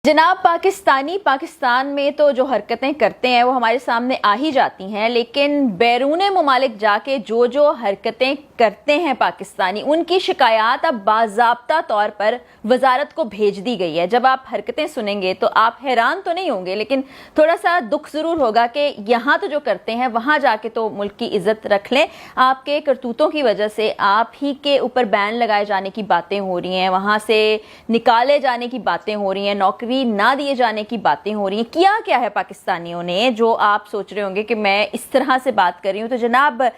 जनाब पाकिस्तान में तो जो हरकतें करते हैं वो हमारे सामने आ ही जाती हैं, लेकिन बैरून ममालिक जाके जो हरकतें करते हैं पाकिस्तानी, उनकी शिकायत अब बाज़ाब्ता तौर पर वजारत को भेज दी गई है। जब आप हरकतें सुनेंगे तो आप हैरान तो नहीं होंगे, लेकिन थोड़ा सा दुख ज़रूर होगा कि यहाँ तो जो करते हैं वहाँ जाके तो मुल्क की इज़्ज़त रख लें। आपके करतूतों की वजह से आप ही के ऊपर बैन लगाए जाने की बातें हो रही हैं, वहाँ से निकाले जाने की बातें हो रही हैं, नौकरी ना दिए जाने की बातें हो रही हैं। किया क्या है पाकिस्तानियों ने जो आप सोच रहे होंगे कि मैं इस तरह से बात कर रही हूँ। तो जनाब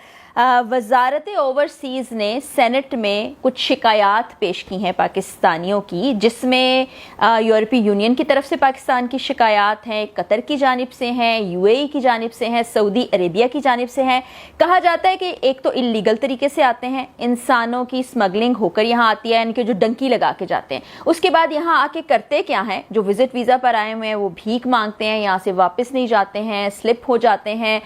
वजारत ओवरसीज़ ने सेनेट में कुछ शिकायत पेश की हैं पाकिस्तानियों की, जिसमें यूरोपीय यूनियन की तरफ से पाकिस्तान की शिकायत हैं, कतर की जानिब से हैं, यूएई की जानिब से हैं, सऊदी अरेबिया की जानिब से हैं। कहा जाता है कि एक तो इलीगल तरीके से आते हैं, इंसानों की स्मगलिंग होकर यहाँ आती है, इनके जो डंकी लगा के जाते हैं, उसके बाद यहाँ आके करते क्या हैं, जो विजिट वीज़ा पर आए हुए हैं वो भीख मांगते हैं, यहाँ से वापस नहीं जाते हैं, स्लिप हो जाते हैं,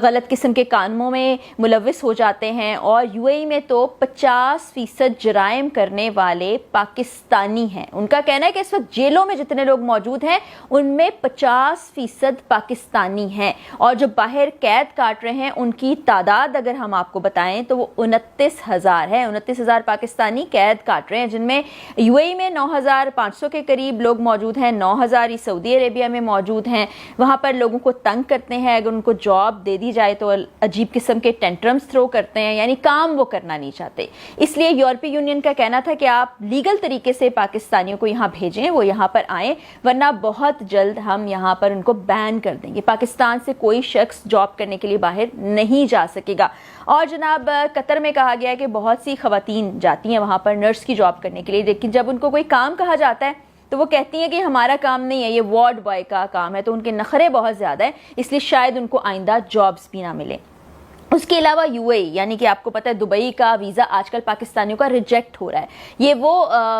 गलत किस्म के कानूनों में मुलविस हो जाते हैं। और यूएई में तो 50% जराइम करने वाले पाकिस्तानी हैं। उनका कहना है कि इस वक्त जेलों में जितने लोग मौजूद हैं उनमें 50% पाकिस्तानी हैं, और जो बाहर कैद काट रहे हैं उनकी तादाद अगर हम आपको बताएं तो वो 29,000 है। 29,000 पाकिस्तानी कैद काट रहे हैं, जिनमें यूएई में 9,500 के करीब लोग मौजूद हैं, 9,000 ही सऊदी अरेबिया में मौजूद हैं। वहाँ पर लोगों को तंग करते हैं, अगर उनको जॉब दे दी जाए तो अजीब किस्म के टेंट्रम्स थ्रो करते हैं, यानी काम वो करना नहीं चाहते। इसलिए यूरोपीय यूनियन का कहना था कि आप लीगल तरीके से पाकिस्तानियों को यहाँ भेजें, वो यहाँ पर आएँ, वरना बहुत जल्द हम यहाँ पर उनको बैन कर देंगे। पाकिस्तान से कोई शख्स जॉब करने के लिए बाहर नहीं जा सकेगा। और जनाब कतर में कहा गया है कि बहुत सी खवातीन जाती हैं वहाँ पर नर्स की जॉब करने के लिए, लेकिन जब उनको कोई काम कहा जाता है तो वो कहती हैं कि हमारा काम नहीं है, ये वार्ड बॉय का काम है। तो उनके नखरे बहुत ज़्यादा है, इसलिए शायद उनको आइंदा जॉब्स भी ना मिले। उसके अलावा यूएई, यानी कि आपको पता है दुबई का वीज़ा आजकल पाकिस्तानियों का रिजेक्ट हो रहा है। ये वो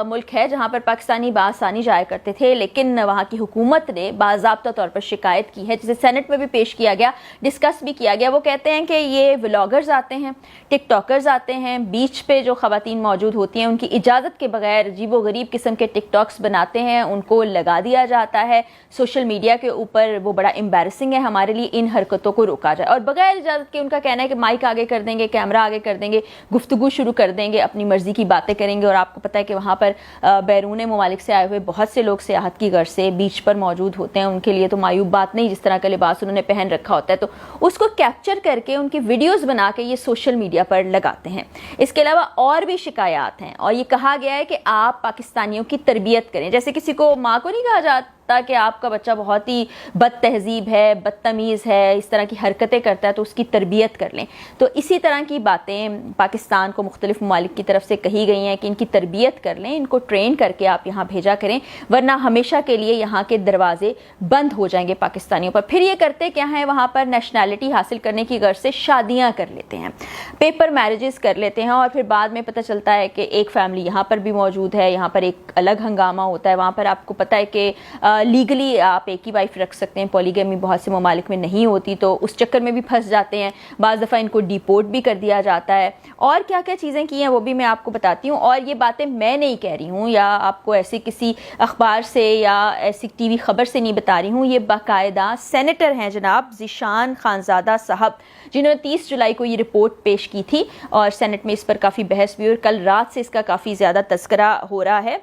मुल्क है जहां पर पाकिस्तानी बासानी जाया करते थे, लेकिन वहां की हुकूमत ने बाज़ाब्ता तौर पर शिकायत की है, जिसे सेनेट में भी पेश किया गया, डिस्कस भी किया गया। वो कहते हैं कि ये व्लॉगर्स आते हैं, टिकटॉकर्स आते हैं, बीच पे जो ख़वातीन मौजूद होती हैं उनकी इजाज़त के बगैर अजीब व गरीब किस्म के टिकटॉक्स बनाते हैं, उनको लगा दिया जाता है सोशल मीडिया के ऊपर। वो बड़ा एम्बैरसिंग है हमारे लिए, इन हरकतों को रोका जाए। और बगैर इजाज़त के उनका कहना है कि माइक आगे कर देंगे, कैमरा आगे कर देंगे, गुफ्तगू शुरू कर देंगे, अपनी मर्जी की बातें करेंगे। और आपको पता है कि वहाँ पर बैरून ममालिक से आए हुए बहुत से लोग सियाहत की गर्ज से बीच पर मौजूद होते हैं। उनके लिए तो मायूब बात नहीं जिस तरह का लिबास उन्होंने पहन रखा होता है, तो उसको कैप्चर करके उनकी वीडियोज़ बना के ये सोशल मीडिया पर लगाते हैं। इसके अलावा और भी शिकायत हैं, और ये कहा गया है कि आप पाकिस्तानियों की तरबियत करें। जैसे किसी को माँ को नहीं कहा जाता कि आपका बच्चा बहुत ही बद तहजीब है, बदतमीज़ है, इस तरह की हरकतें करता है, तो उसकी तरबियत कर लें। तो इसी तरह की बातें पाकिस्तान को मुख्तलिफ ममालिक की तरफ से कही गई हैं कि इनकी तरबियत कर लें, इनको ट्रेन करके आप यहाँ भेजा करें, वरना हमेशा के लिए यहाँ के दरवाजे बंद हो जाएंगे पाकिस्तानियों पर। फिर ये करते क्या हैं, वहाँ पर नेशनैलिटी हासिल करने की गर्ज से शादियाँ कर लेते हैं, पेपर मैरिजेस कर लेते हैं, और फिर बाद में पता चलता है कि एक फैमिली यहाँ पर भी मौजूद है, यहाँ पर एक अलग हंगामा होता है। वहाँ पर आपको पता है कि लीगली आप एक ही वाइफ रख सकते हैं, पॉलीगैमी बहुत से ममालिक में नहीं होती, तो उस चक्कर में भी फंस जाते हैं। बाज़ दफ़ा इनको डिपोर्ट भी कर दिया जाता है। और क्या क्या चीज़ें की हैं वो भी मैं आपको बताती हूँ। और ये बातें मैं नहीं कह रही हूँ या आपको ऐसे किसी अखबार से या ऐसी टीवी खबर से नहीं बता रही हूँ, ये बाकायदा सेनेटर हैं जनाब ज़ीशान खानज़ादा साहब, जिन्होंने 30 जुलाई को ये रिपोर्ट पेश की थी, और सेनेट में इस पर काफ़ी बहस हुई, और कल रात से इसका काफ़ी ज़्यादा तज़किरा हो रहा है।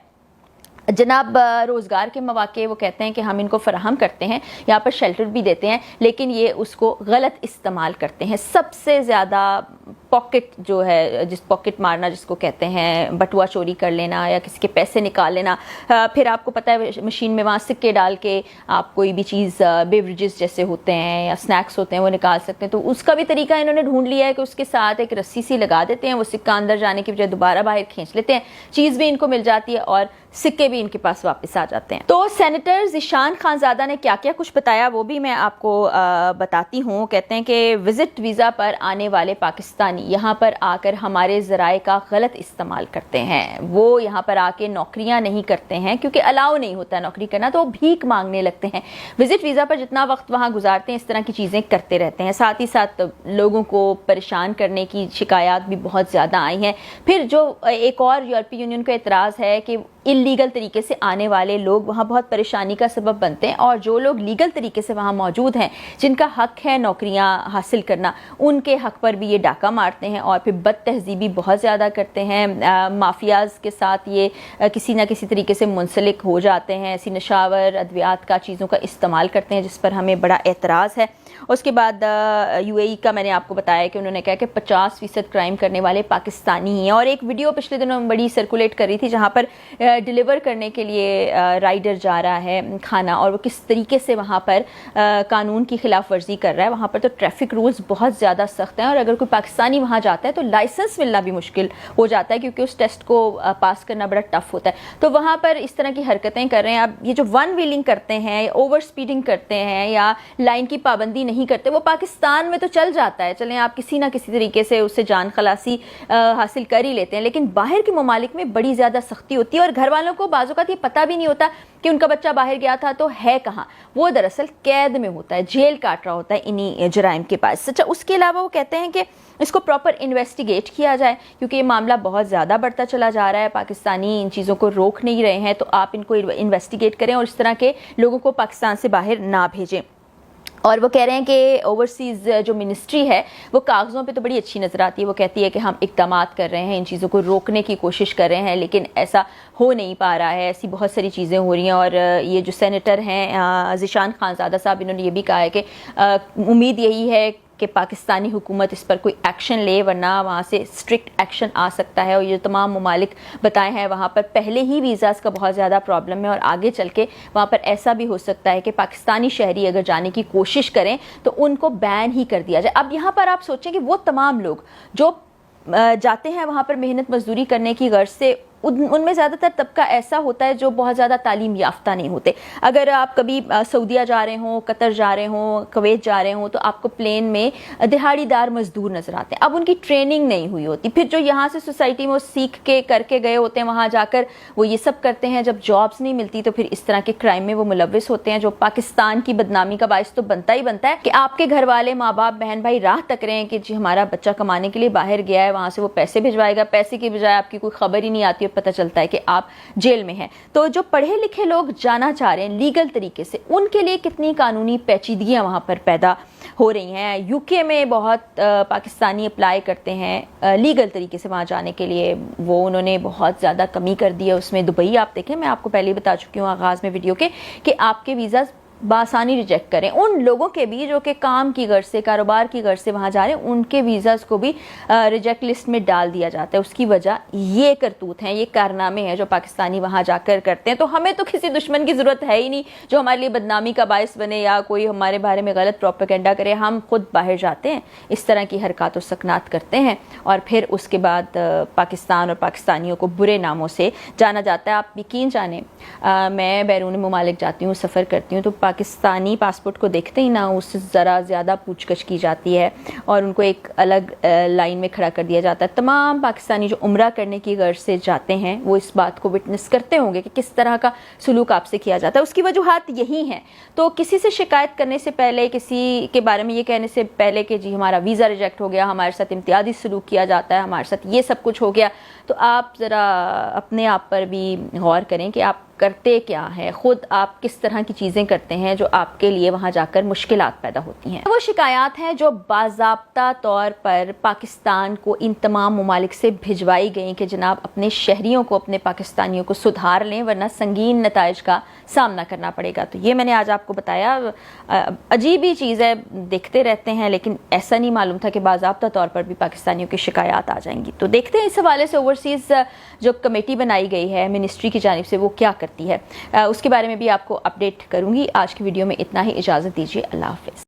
जनाब रोज़गार के मौके वो कहते हैं कि हम इनको फराहम करते हैं, यहाँ पर शेल्टर भी देते हैं, लेकिन ये उसको गलत इस्तेमाल करते हैं। सबसे ज़्यादा पॉकेट जो है, जिस पॉकेट मारना जिसको कहते हैं, बटुआ चोरी कर लेना या किसी के पैसे निकाल लेना। फिर आपको पता है मशीन में वहाँ सिक्के डाल के आप कोई भी चीज़, बेवरेजेस जैसे होते हैं या स्नैक्स होते हैं, वो निकाल सकते हैं। तो उसका भी तरीका इन्होंने ढूंढ लिया है कि उसके साथ एक रस्सी सी लगा देते हैं, वो सिक्का अंदर जाने की बजाय दोबारा बाहर खींच लेते हैं, चीज़ भी इनको मिल जाती है और सिक्के भी इनके पास वापस आ जाते हैं। तो सेनेटर ज़ीशान खानज़ादा ने क्या क्या कुछ बताया वो भी मैं आपको बताती हूँ। कहते हैं कि विजिट वीज़ा पर आने वाले पाकिस्तानी यहाँ पर आकर हमारे ज़राए का गलत इस्तेमाल करते हैं। वो यहाँ पर आके नौकरियाँ नहीं करते हैं, क्योंकि अलाउ नहीं होता नौकरी करना, तो वो भीख मांगने लगते हैं। विजिट वीज़ा पर जितना वक्त वहाँ गुजारते हैं इस तरह की चीज़ें करते रहते हैं। साथ ही साथ लोगों को परेशान करने की शिकायत भी बहुत ज़्यादा आई हैं। फिर जो एक और यूरोपीय यूनियन का एतराज़ है कि इलीगल तरीके से आने वाले लोग वहाँ बहुत परेशानी का सबब बनते हैं, और जो लोग लीगल तरीके से वहाँ मौजूद हैं, जिनका हक है नौकरियाँ हासिल करना, उनके हक पर भी ये डाका मारते हैं और फिर बद तहजीबी बहुत ज़्यादा करते हैं। माफियाज़ के साथ ये किसी ना किसी तरीके से मुंसलिक हो जाते हैं, ऐसी नशावर अद्वियात का चीज़ों का इस्तेमाल करते हैं, जिस पर हमें बड़ा एतराज़ है। उसके बाद UAE का मैंने आपको बताया कि उन्होंने कहा कि 50% क्राइम करने वाले पाकिस्तानी ही हैं, और एक वीडियो पिछले दिनों बड़ी सर्कुलेट कर रही थी जहाँ पर डिलीवर करने के लिए राइडर जा रहा है खाना, और वो किस तरीके से वहाँ पर कानून की खिलाफ वर्जी कर रहा है। वहाँ पर तो ट्रैफिक रूल्स बहुत ज़्यादा सख्त हैं, और अगर कोई पाकिस्तानी वहाँ जाता है तो लाइसेंस मिलना भी मुश्किल हो जाता है, क्योंकि उस टेस्ट को पास करना बड़ा टफ होता है। तो वहाँ पर इस तरह की हरकतें कर रहे हैं। अब ये जो वन व्हीलिंग करते हैं, ओवर स्पीडिंग करते हैं, या लाइन की पाबंदी नहीं करते, वो पाकिस्तान में तो चल जाता है, चलें आप किसी ना किसी तरीके से उससे जान खलासी हासिल कर ही लेते हैं, लेकिन बाहर के ममालिक में बड़ी ज़्यादा सख्ती होती है, और घर वालों को बाज़ औक़ात ये पता भी नहीं होता कि उनका बच्चा बाहर गया था तो है कहाँ, वो दरअसल कैद में होता है, जेल काट रहा होता है इन्हीं जराइम के पास। अच्छा, उसके अलावा वो कहते हैं कि इसको प्रॉपर इन्वेस्टिगेट किया जाए, क्योंकि ये मामला बहुत ज़्यादा बढ़ता चला जा रहा है, पाकिस्तानी इन चीज़ों को रोक नहीं रहे हैं, तो आप इनको इन्वेस्टिगेट करें और इस तरह के लोगों को पाकिस्तान से बाहर ना भेजें। और वो कह रहे हैं कि ओवरसीज़ जो मिनिस्ट्री है वो कागज़ों पे तो बड़ी अच्छी नज़र आती है, वो कहती है कि हम इक़दामात कर रहे हैं, इन चीज़ों को रोकने की कोशिश कर रहे हैं, लेकिन ऐसा हो नहीं पा रहा है, ऐसी बहुत सारी चीज़ें हो रही हैं। और ये जो सेनेटर हैं ज़ीशान खानज़ादा साहब, इन्होंने ये भी कहा है कि उम्मीद यही है कि पाकिस्तानी हुकूमत इस पर कोई एक्शन ले, वरना वहाँ से स्ट्रिक्ट एक्शन आ सकता है। और ये तमाम ममालिक बताए हैं वहाँ पर पहले ही वीज़ाज़ का बहुत ज़्यादा प्रॉब्लम है, और आगे चल के वहाँ पर ऐसा भी हो सकता है कि पाकिस्तानी शहरी अगर जाने की कोशिश करें तो उनको बैन ही कर दिया जाए। अब यहाँ पर आप सोचें कि वो तमाम लोग जो जाते हैं वहाँ पर मेहनत मजदूरी करने की गर्ज से, उनमें ज़्यादातर तबका ऐसा होता है जो बहुत ज़्यादा तालीम याफ्ता नहीं होते। अगर आप कभी सऊदीया जा रहे हों, कतर जा रहे हों, कुवैत जा रहे हों, तो आपको प्लेन में दिहाड़ीदार मजदूर नज़र आते हैं। अब उनकी ट्रेनिंग नहीं हुई होती, फिर जो यहाँ से सोसाइटी में वो सीख के करके गए होते हैं, वहाँ जाकर वो ये सब करते हैं। जब जॉब्स नहीं मिलती तो फिर इस तरह के क्राइम में वो मुलविस होते हैं, जो पाकिस्तान की बदनामी का बायस तो बनता ही बनता है कि आपके घर वाले, माँ बाप, बहन भाई राह तक रहे हैं कि जी हमारा बच्चा कमाने के लिए बाहर गया है, वहाँ से वो पैसे भिजवाएगा, पैसे की बजाय आपकी कोई खबर ही नहीं आती, पता चलता है कि आप जेल में हैं। तो जो पढ़े लिखे लोग जाना चाह रहे हैं लीगल तरीके से, उनके लिए कितनी कानूनी पेचीदगियां वहां पर पैदा हो रही हैं। यूके में बहुत पाकिस्तानी अप्लाई करते हैं लीगल तरीके से वहां जाने के लिए, वो उन्होंने बहुत ज़्यादा कमी कर दी है उसमें। दुबई आप देखें, मैं आपको पहले ही बता चुकी हूँ आगाज़ में वीडियो के कि आपके वीज़ा बासानी रिजेक्ट करें। उन लोगों के भी जो कि काम की गर्ज से, कारोबार की गर्ज से वहाँ जा रहे हैं, उनके वीज़ाज़ को भी रिजेक्ट लिस्ट में डाल दिया जाता है। उसकी वजह ये करतूत हैं, ये कारनामे हैं जो पाकिस्तानी वहाँ जाकर करते हैं। तो हमें तो किसी दुश्मन की ज़रूरत है ही नहीं जो हमारे लिए बदनामी का बायस बने या कोई हमारे बारे में गलत प्रोपेगेंडा करे। हम खुद बाहर जाते हैं, इस तरह की हरकत व सकनात करते हैं, और फिर उसके बाद पाकिस्तान और पाकिस्तानियों को बुरे नामों से जाना जाता है। आप यकीन जाने, मैं बैरून मुमालिक जाती हूँ, सफ़र करती हूँ, तो पाकिस्तानी पासपोर्ट को देखते ही ना उससे ज़रा ज़्यादा पूछगछ की जाती है और उनको एक अलग लाइन में खड़ा कर दिया जाता है। तमाम पाकिस्तानी जो उम्रा करने की गर्ज से जाते हैं वो इस बात को विटनेस करते होंगे कि किस तरह का सलूक आपसे किया जाता है। उसकी वजूहात यही हैं। तो किसी से शिकायत करने से पहले, किसी के बारे में ये कहने से पहले कि जी हमारा वीज़ा रिजेक्ट हो गया, हमारे साथ इम्तियाजी सलूक किया जाता है, हमारे साथ ये सब कुछ हो गया, तो आप ज़रा अपने आप पर भी गौर करें कि आप करते क्या है, खुद आप किस तरह की चीज़ें करते हैं जो आपके लिए वहाँ जाकर मुश्किलात पैदा होती हैं। वो शिकायत हैं जो बाज़ाब्ता तौर पर पाकिस्तान को इन तमाम ममालिक से भिजवाई गई कि जनाब अपने शहरियों को, अपने पाकिस्तानियों को सुधार लें, वरना संगीन नताइज का सामना करना पड़ेगा। तो ये मैंने आज आपको बताया। अजीब ही चीज़ है, देखते रहते हैं, लेकिन ऐसा नहीं मालूम था कि बाज़ाब्ता तौर पर भी पाकिस्तानियों की शिकायत आ जाएंगी। तो देखते हैं इस हवाले से ओवरसीज़ जो कमेटी बनाई गई है मिनिस्ट्री की जानिब से वो क्या करती है, उसके बारे में भी आपको अपडेट करूंगी। आज की वीडियो में इतना ही, इजाज़त दीजिए, अल्लाह हाफ़िज़।